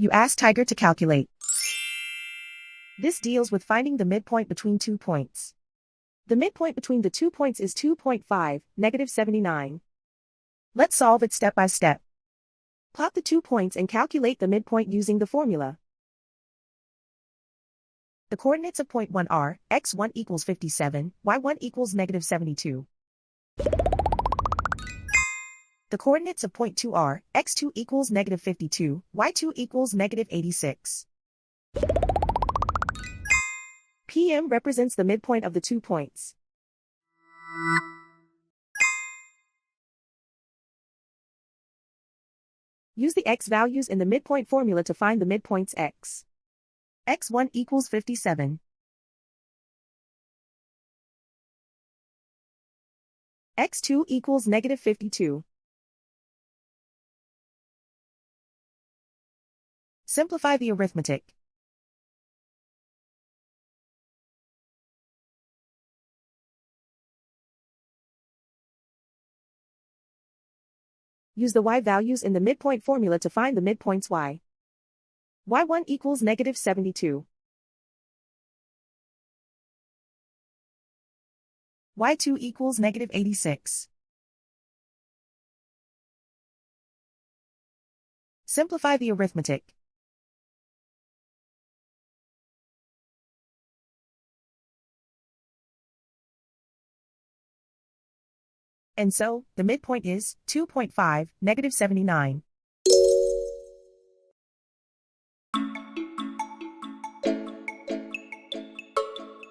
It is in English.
You ask Tiger to calculate. This deals with finding the midpoint between 2 points. The midpoint between the 2 points is 2.5, -79. Let's solve it step by step. Plot the 2 points and calculate the midpoint using the formula. The coordinates of point 1 are, x1 equals 57, y1 equals -72. The coordinates of point 2 are, x2 equals -52, y2 equals -86. PM represents the midpoint of the 2 points. Use the x values in the midpoint formula to find the midpoints x. x1 equals 57. x2 equals -52. Simplify the arithmetic. Use the y values in the midpoint formula to find the midpoints y. y1 equals -72. y2 equals -86. Simplify the arithmetic. And so, the midpoint is 2.5, -79.